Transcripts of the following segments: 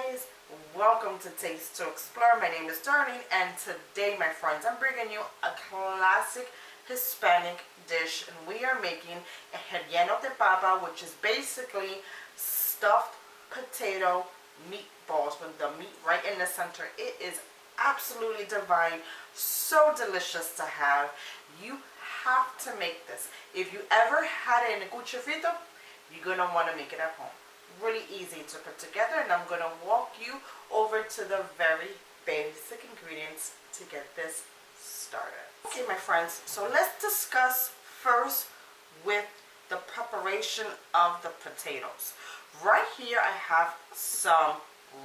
guys, welcome to Taste to Explore. My name is Darlene, and today, my friends, I'm bringing you a classic Hispanic dish, and we are making a relleno de papa, which is basically stuffed potato meatballs with the meat right in the center. It is absolutely divine, so delicious to have. You have to make this. If you ever had it in a cucho frito, you're going to want to make it at home. Really easy to put together, and I'm going to walk you over to the very basic ingredients to get this started. Okay, my friends, so let's discuss first with the preparation of the potatoes. Right here I have some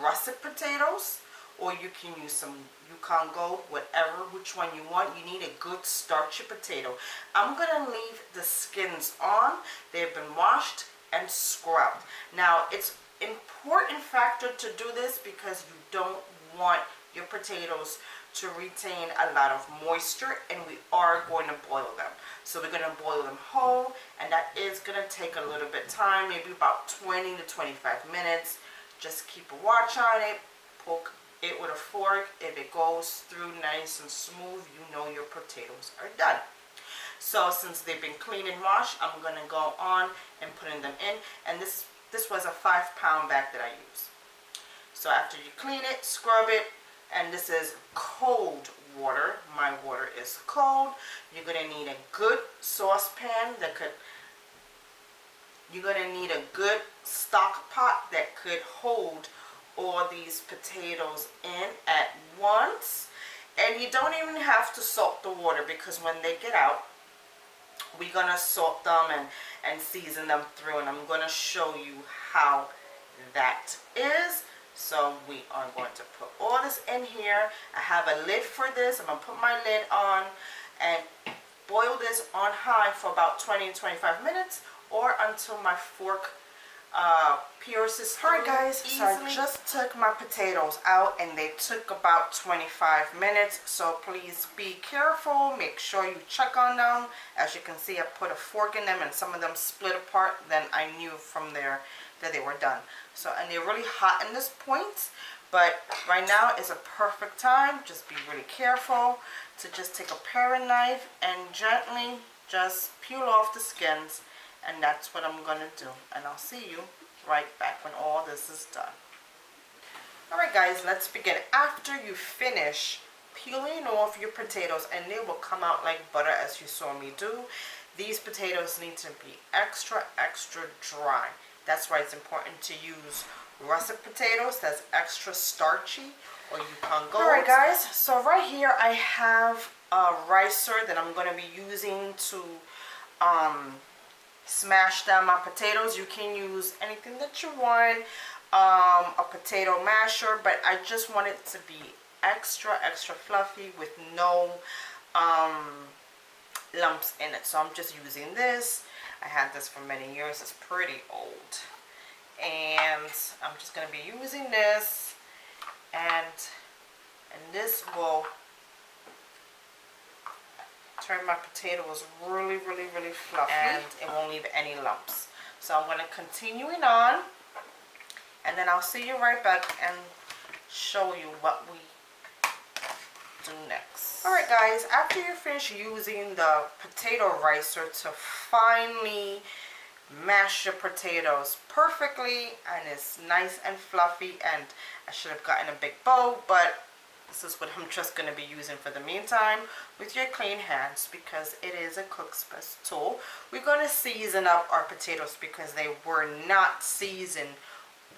russet potatoes, or you can use some Yukon Gold, whatever, which one you want. You need a good starchy potato. I'm going to leave the skins on. They've been washed and scrubbed. Now, it's important factor to do this because you don't want your potatoes to retain a lot of moisture, and we are going to boil them. So we're going to boil them whole, and that is going to take a little bit of time, maybe about 20 to 25 minutes. Just keep a watch on it. Poke it with a fork. If it goes through nice and smooth, you know your potatoes are done. So since they've been cleaned and washed, I'm going to go on and putting them in. And this was a 5-pound bag that I use. So after you clean it, scrub it, and this is cold water. My water is cold. You're going to need a good saucepan you're going to need a good stock pot that could hold all these potatoes in at once. And you don't even have to salt the water, because when they get out, we're going to salt them and season them through, and I'm going to show you how that is. So we are going to put all this in here. I have a lid for this. I'm going to put my lid on and boil this on high for about 20 to 25 minutes, or until my fork pierces through. Alright guys, so I just took my potatoes out, and they took about 25 minutes, so please be careful. Make sure you check on them. As you can see, I put a fork in them, and some of them split apart. Then I knew from there that they were done. So, and they're really hot in this point, but right now is a perfect time. Just be really careful to just take a paring knife and gently just peel off the skins, and that's what I'm gonna do. And I'll see you right back when all this is done. Alright guys, let's begin. After you finish peeling off your potatoes, and they will come out like butter as you saw me do, these potatoes need to be extra dry. That's why it's important to use russet potatoes. That's extra starchy, or Yukon Gold. Alright guys, so right here I have a ricer that I'm going to be using to smash down my potatoes. You can use anything that you want, a potato masher, but I just want it to be extra fluffy with no lumps in it. So I'm just using this. I had this for many years. It's pretty old, and I'm just going to be using this, and this will turn my potatoes really fluffy, and it won't leave any lumps. So I'm going to continue it on, and then I'll see you right back and show you what we do next. Alright guys, after you finish using the potato ricer to finely mash your potatoes perfectly, and it's nice and fluffy, and I should have gotten a big bowl, but this is what I'm just going to be using for the meantime with your clean hands, because it is a cook's best tool. We're going to season up our potatoes because they were not seasoned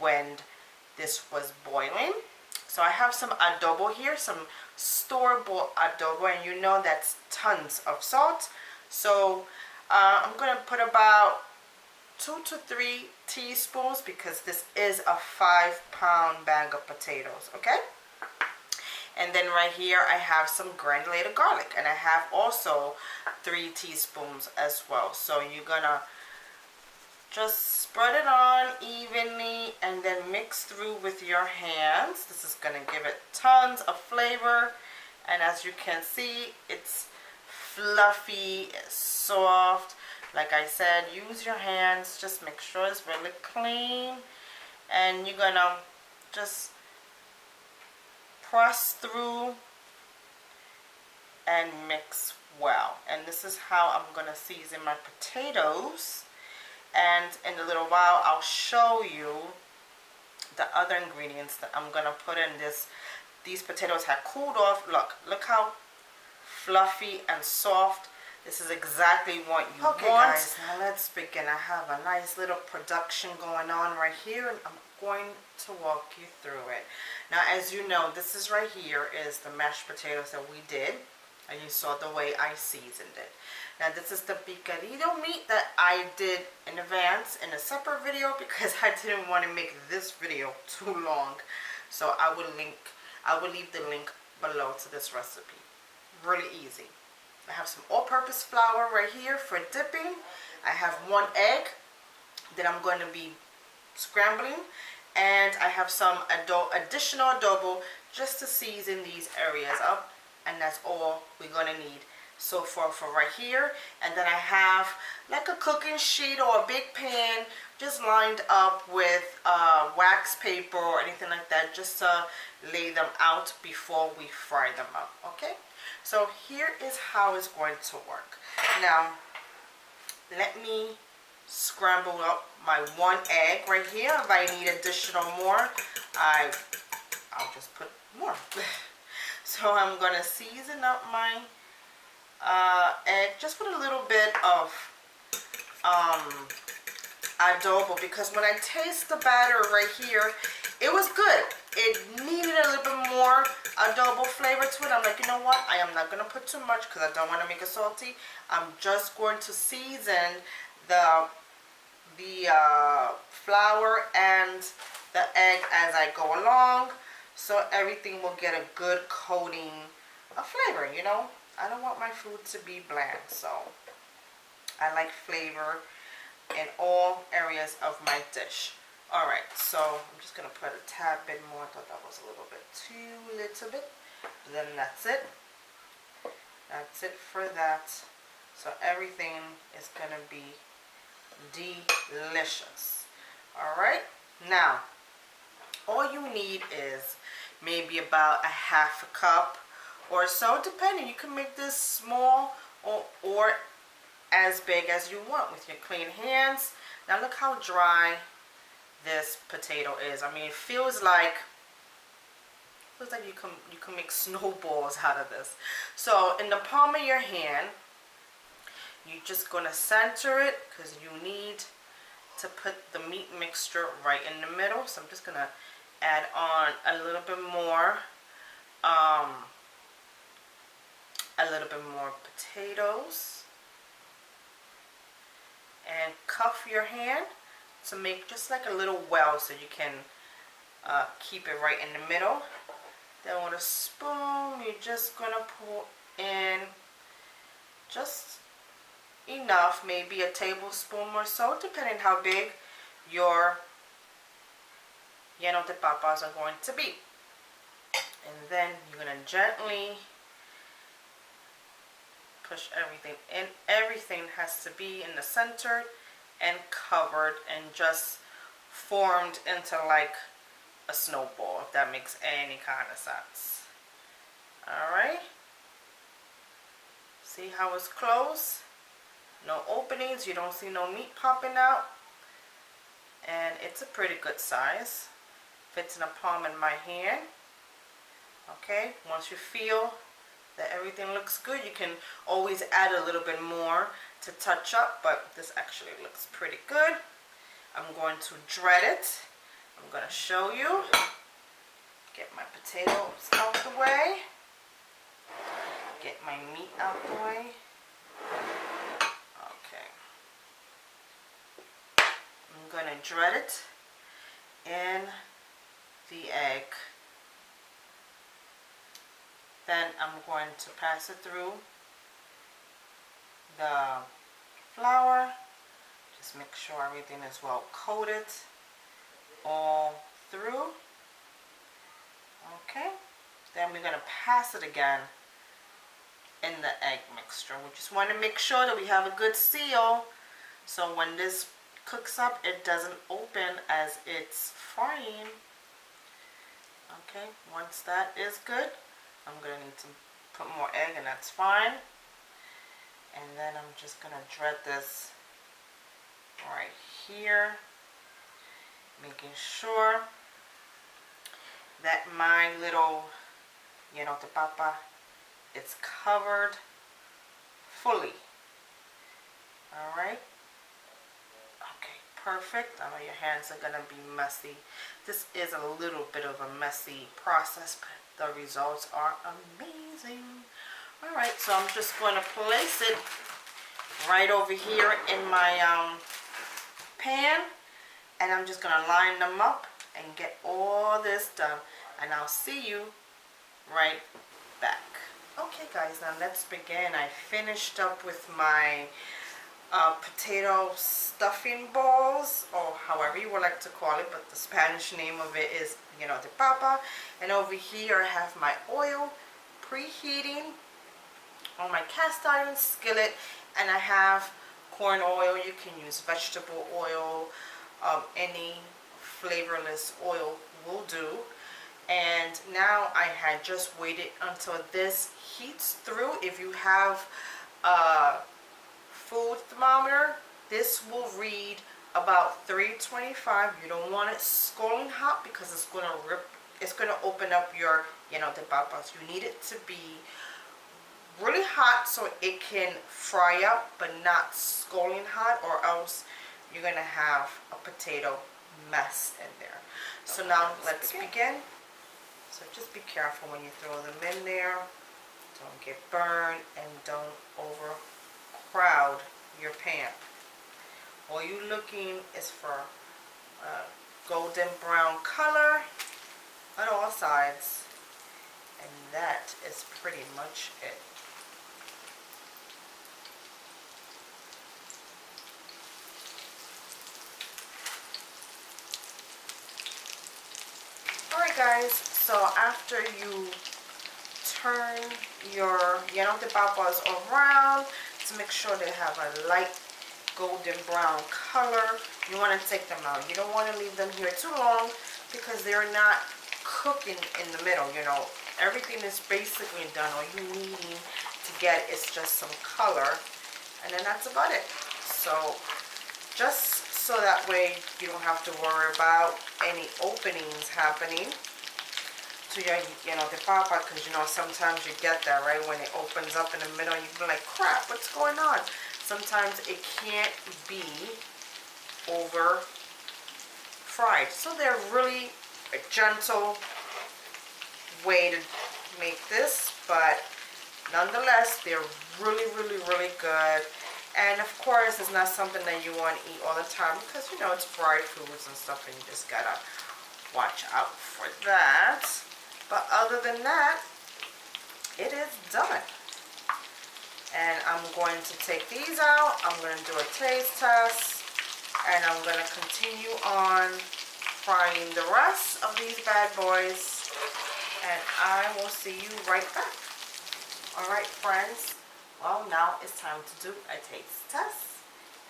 when this was boiling. So I have some adobo here, some store-bought adobo, and you know that's tons of salt. So I'm going to put about 2 to 3 teaspoons, because this is a 5-pound bag of potatoes, okay? And then right here I have some granulated garlic, and I have also 3 teaspoons as well. So you're gonna just spread it on evenly and then mix through with your hands. This is gonna give it tons of flavor, and as you can see, it's fluffy, it's soft. Like I said, use your hands, just make sure it's really clean, and you're gonna just press through and mix well. And this is how I'm going to season my potatoes. And in a little while I'll show you the other ingredients that I'm going to put in this. These potatoes have cooled off. Look how fluffy and soft. This is exactly what you want. Okay guys, now let's begin. I have a nice little production going on right here, and I'm going to walk you through it. Now, as you know, this is right here is the mashed potatoes that we did, and you saw the way I seasoned it. Now this is the picadillo meat that I did in advance in a separate video because I didn't want to make this video too long. So I will leave the link below to this recipe. Really easy. I have some all-purpose flour right here for dipping. I have 1 egg that I'm going to be scrambling, and I have some additional adobo just to season these areas up, and that's all we're going to need so far for right here. And then I have like a cooking sheet or a big pan just lined up with wax paper or anything like that, just to lay them out before we fry them up. Okay, so here is how it's going to work. Now let me scramble up my 1 egg right here. If I need additional more, I'll just put more. So I'm gonna season up my egg just with a little bit of adobo, because when I taste the batter right here, it was good. It needed a little bit more adobo flavor to it. I'm like, you know what? I am not going to put too much because I don't want to make it salty. I'm just going to season the flour and the egg as I go along, so everything will get a good coating of flavor, you know. I don't want my food to be bland, so I like flavor in all areas of my dish. Alright, so I'm just going to put a tad bit more. I thought that was a little bit too little bit. Then that's it. That's it for that. So everything is going to be delicious. Alright, now all you need is maybe about a ½ cup or so, depending. You can make this small or as big as you want with your clean hands. Now look how dry this potato is. I mean, it feels like you can make snowballs out of this. So in the palm of your hand, you're just gonna center it, because you need to put the meat mixture right in the middle. So I'm just gonna add on a little bit more potatoes, and cuff your hand to make just like a little well so you can keep it right in the middle. Then with a spoon, you're just gonna pour in just enough, maybe a tablespoon or so, depending how big your llenos de papas are going to be. And then you're gonna gently push everything in. Everything has to be in the center and covered and just formed into like a snowball, if that makes any kind of sense. Alright, see how it's closed? No openings, you don't see no meat popping out, and it's a pretty good size. Fits in the palm in my hand. Okay, once you feel that everything looks good, you can always add a little bit more to touch up, but this actually looks pretty good. I'm going to dread it. I'm going to show you. Get my potatoes out the way. Get my meat out the way. Okay. I'm going to dread it in the egg. Then I'm going to pass it through the flour. Just make sure everything is well coated all through. Okay. Then we're going to pass it again in the egg mixture. We just want to make sure that we have a good seal, so when this cooks up, it doesn't open as it's frying. Okay, once that is good, I'm gonna need to put more egg, and that's fine. And then I'm just gonna dread this right here, making sure that my little lleno de papa is covered fully. All right. Okay, perfect. I know your hands are gonna be messy. This is a little bit of a messy process, but the results are amazing. All right, so I'm just going to place it right over here in my pan, and I'm just going to line them up and get all this done, and I'll see you right back. Okay guys, now let's begin. I finished up with my potato stuffing balls, or however you would like to call it, but the Spanish name of it is lleno de papa. And over here I have my oil preheating on my cast iron skillet, and I have corn oil. You can use vegetable oil, any flavorless oil will do. And now I had just waited until this heats through. If you have a food thermometer, this will read about 325. You don't want it scalding hot because it's going to rip, it's going to open up your lleno de papas. You need it to be really hot so it can fry up, but not scalding hot, or else you're going to have a potato mess in there. So now let's begin. So just be careful when you throw them in there. Don't get burned, and don't overcrowd your pan. All you're looking is for golden brown color on all sides, and that is pretty much it. Alright guys, so after you turn your lleno de papas around to make sure they have a light golden brown color, you want to take them out. You don't want to leave them here too long because they're not cooking in the middle. You know, everything is basically done. All you needing to get is just some color, and then that's about it. So just so that way you don't have to worry about any openings happening to your lleno de papa, because you know sometimes you get that, right, when it opens up in the middle, you be like, crap, what's going on? Sometimes it can't be over fried. So they're really a gentle way to make this, but nonetheless they're really good. And of course it's not something that you want to eat all the time, because you know it's fried foods and stuff, and you just gotta watch out for that. But other than that, it is done. And I'm going to take these out. I'm going to do a taste test, and I'm going to continue on frying the rest of these bad boys, and I will see you right back. Alright friends, well now it's time to do a taste test,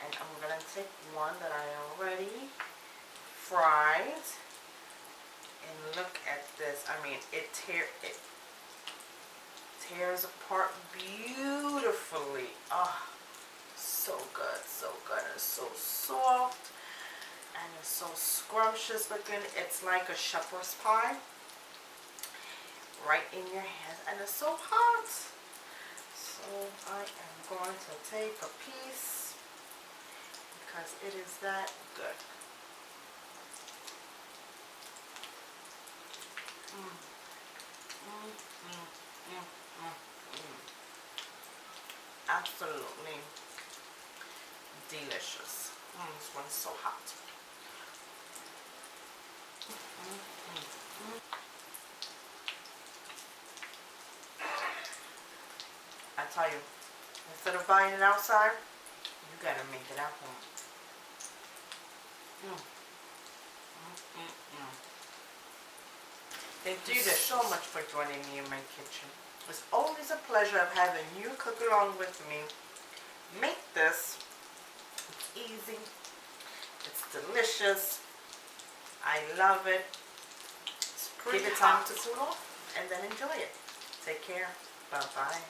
and I'm going to take one that I already fried, and look at this. I mean, it tears apart beautifully. Oh, so good, and so soft, and it's so scrumptious looking. It's like a shepherd's pie right in your hand, and it's so hot. So I am going to take a piece because it is that good. Absolutely delicious. This one's so hot. I tell you, instead of buying it outside, you gotta make it at home. Thank you so much for joining me in my kitchen. It's always a pleasure of having you cook along with me. Make this. It's easy. It's delicious. I love it. It's Give it time to cool off and then enjoy it. Take care. Bye-bye.